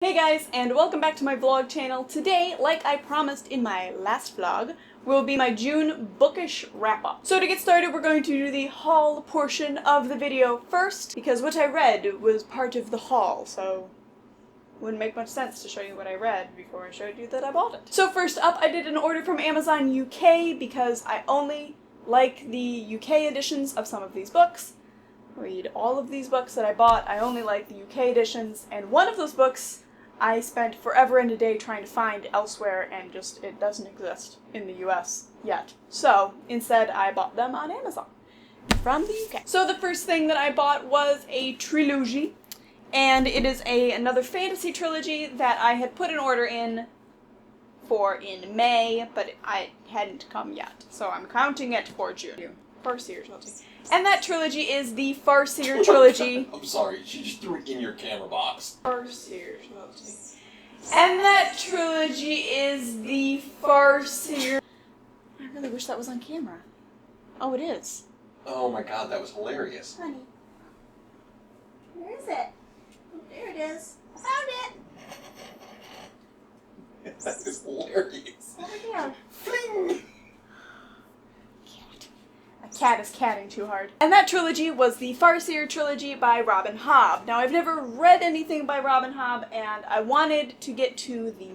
Hey guys, and welcome back to my vlog channel. Today, like I promised in my last vlog, will be my June bookish wrap-up. So to get started, we're going to do the haul portion of the video first, because what I read was part of the haul, so it wouldn't make much sense to show you what I read before I showed you that I bought it. So first up, I did an order from Amazon UK because I only like the UK editions of some of these books. Read all of these books that I bought, I only like the UK editions, and one of those books I spent forever and a day trying to find elsewhere, and just it doesn't exist in the US yet. So instead I bought them on Amazon from the UK. So the first thing that I bought was a trilogy, and it is another fantasy trilogy that I had put an order in for in May, but it hadn't come yet. So I'm counting it for June. Farseer trilogy. And that trilogy is the Farseer trilogy. I'm sorry, she just threw it in your camera box. Farseer trilogy. And that trilogy is the Farseer. I really wish that was on camera. Oh, it is. Oh my god, that was hilarious. Honey. Where is it? Oh, there it is. I found it. That is hilarious. Over here. Fling! Cat is catting too hard. And that trilogy was the Farseer trilogy by Robin Hobb. Now, I've never read anything by Robin Hobb, and I wanted to get to the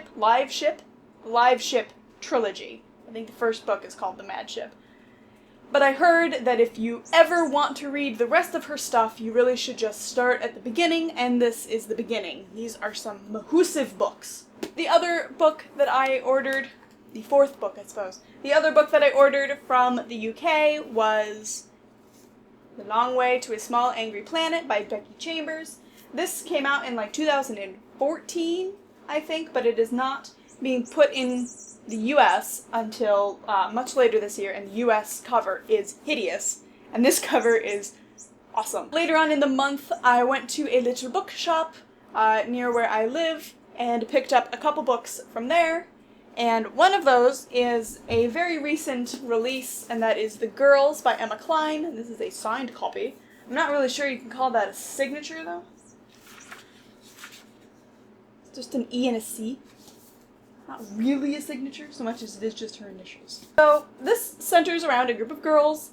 Live Ship trilogy. I think the first book is called The Mad Ship. But I heard that if you ever want to read the rest of her stuff, you really should just start at the beginning, and this is the beginning. These are some mahoosive books. The other book that I ordered, the fourth book, I suppose. The other book that I ordered from the UK was The Long Way to a Small Angry Planet by Becky Chambers. This came out in like 2014, I think, but it is not being put in the US until much later this year, and the US cover is hideous, and this cover is awesome. Later on in the month, I went to a little bookshop near where I live and picked up a couple books from there. And one of those is a very recent release, and that is The Girls by Emma Cline. This is a signed copy. I'm not really sure you can call that a signature, though. It's just an E and a C. Not really a signature, so much as it is just her initials. So this centers around a group of girls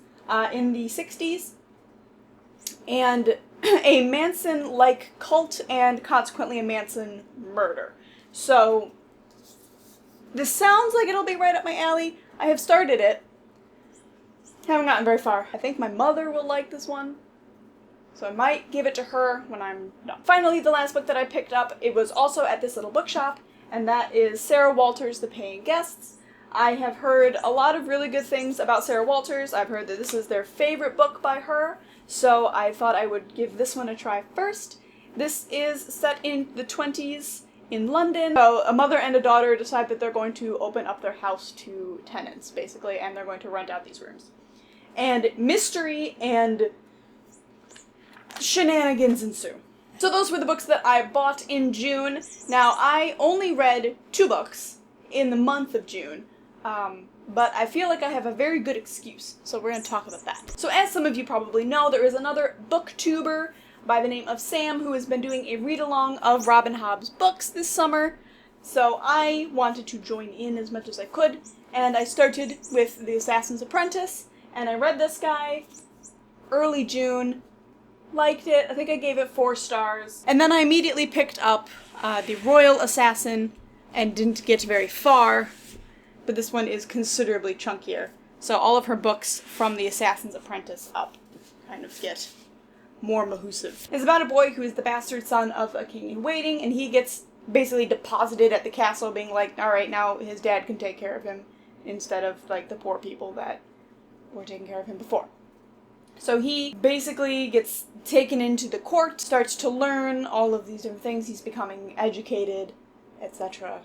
in the 60s, and a Manson-like cult, and consequently a Manson murder. So this sounds like it'll be right up my alley. I have started it. Haven't gotten very far. I think my mother will like this one, so I might give it to her when I'm done. Finally, the last book that I picked up, it was also at this little bookshop, and that is Sarah Walters' The Paying Guests. I have heard a lot of really good things about Sarah Walters. I've heard that this is their favorite book by her, so I thought I would give this one a try first. This is set in the 20s. In London. So a mother and a daughter decide that they're going to open up their house to tenants, basically, and they're going to rent out these rooms. And mystery and shenanigans ensue. So those were the books that I bought in June. Now, I only read 2 books in the month of June, but I feel like I have a very good excuse, so we're going to talk about that. So as some of you probably know, there is another booktuber by the name of Sam, who has been doing a read-along of Robin Hobb's books this summer. So I wanted to join in as much as I could, and I started with The Assassin's Apprentice, and I read this guy early June, liked it, I think I gave it 4 stars, and then I immediately picked up The Royal Assassin, and didn't get very far, but this one is considerably chunkier. So all of her books from The Assassin's Apprentice up kind of get more mahoosive. It's about a boy who is the bastard son of a king in waiting, and he gets basically deposited at the castle, being like, alright, now his dad can take care of him, instead of, like, the poor people that were taking care of him before. So he basically gets taken into the court, starts to learn all of these different things, he's becoming educated, etc.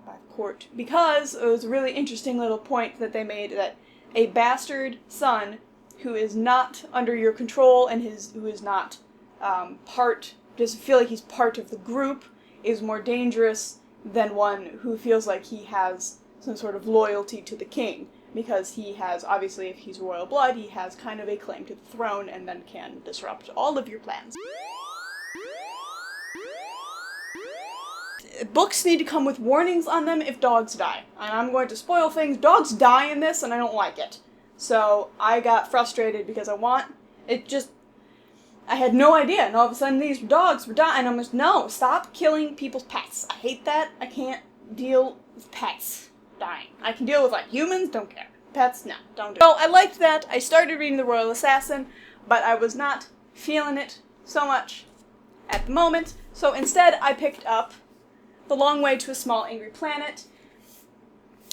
by court. Because it was a really interesting little point that they made, that a bastard son who is not under your control and who is not doesn't feel like he's part of the group, is more dangerous than one who feels like he has some sort of loyalty to the king, because he has, obviously, if he's royal blood, he has kind of a claim to the throne and then can disrupt all of your plans. books need to come with warnings on them if dogs die. And I'm going to spoil things. Dogs die in this, and I don't like it. So I got frustrated because I had no idea, and all of a sudden these dogs were dying, and I'm just, no, stop killing people's pets. I hate that. I can't deal with pets dying. I can deal with, like, humans, don't care. Pets, no, don't do it. So I liked that. I started reading The Royal Assassin, but I was not feeling it so much at the moment. So instead, I picked up The Long Way to a Small Angry Planet,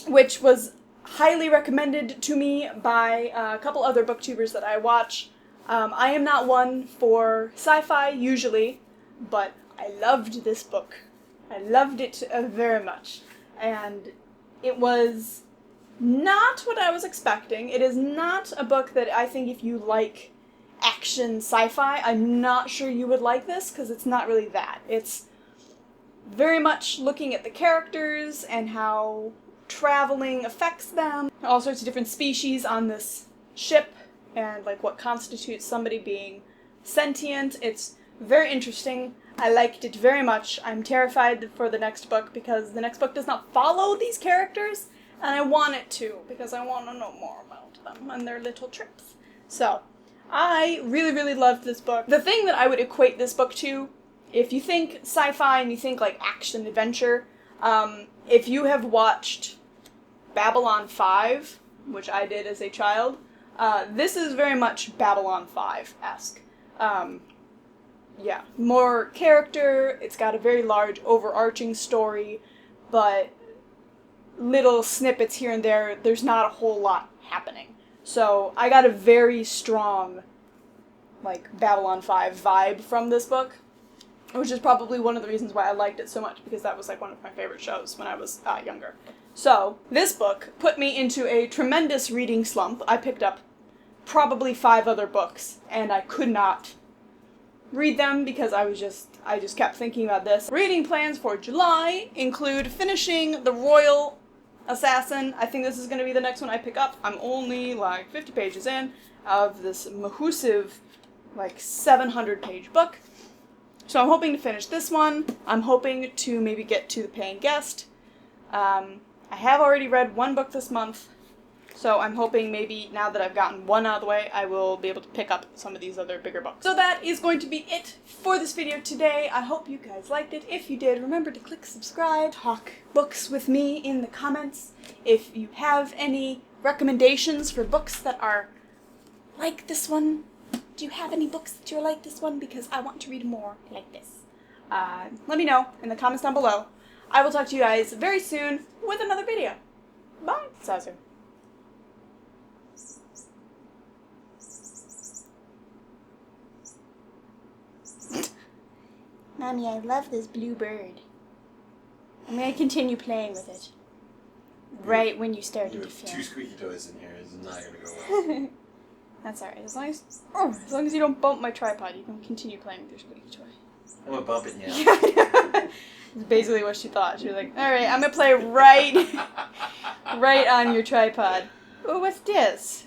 which was highly recommended to me by a couple other booktubers that I watch. I am not one for sci-fi, usually, but I loved this book. I loved it very much. And it was not what I was expecting. It is not a book that I think if you like action sci-fi, I'm not sure you would like this, because it's not really that. It's very much looking at the characters and how traveling affects them. All sorts of different species on this ship, and like what constitutes somebody being sentient. It's very interesting. I liked it very much. I'm terrified for the next book because the next book does not follow these characters, and I want it to because I want to know more about them and their little trips. So, I really, really loved this book. The thing that I would equate this book to, if you think sci-fi and you think like action adventure, if you have watched Babylon 5, which I did as a child, this is very much Babylon 5-esque. Yeah, more character, it's got a very large overarching story, but little snippets here and there, there's not a whole lot happening. So I got a very strong, like, Babylon 5 vibe from this book, which is probably one of the reasons why I liked it so much, because that was like one of my favorite shows when I was younger. So, this book put me into a tremendous reading slump. I picked up probably 5 other books, and I could not read them because I just kept thinking about this. Reading plans for July include finishing The Royal Assassin. I think this is going to be the next one I pick up. I'm only like 50 pages in of this massive, like 700-page book. So I'm hoping to finish this one. I'm hoping to maybe get to The Paying Guest. I have already read 1 book this month, so I'm hoping maybe now that I've gotten 1 out of the way, I will be able to pick up some of these other bigger books. So that is going to be it for this video today. I hope you guys liked it. If you did, remember to click subscribe. Talk books with me in the comments. If you have any recommendations for books that are like this one, do you have any books that are like this one? Because I want to read more like this. Let me know in the comments down below. I will talk to you guys very soon with another video. Bye. Sazu. Mommy, I love this blue bird. I'm going to continue playing with it. Right when you started to film. 2 squeaky toys in here. It's not going to go well. That's alright. As long as you don't bump my tripod, you can continue playing with your squeaky toy. I'm going to bump it now. That's basically what she thought. She was like, alright, I'm going to play right on your tripod. Oh, what's this?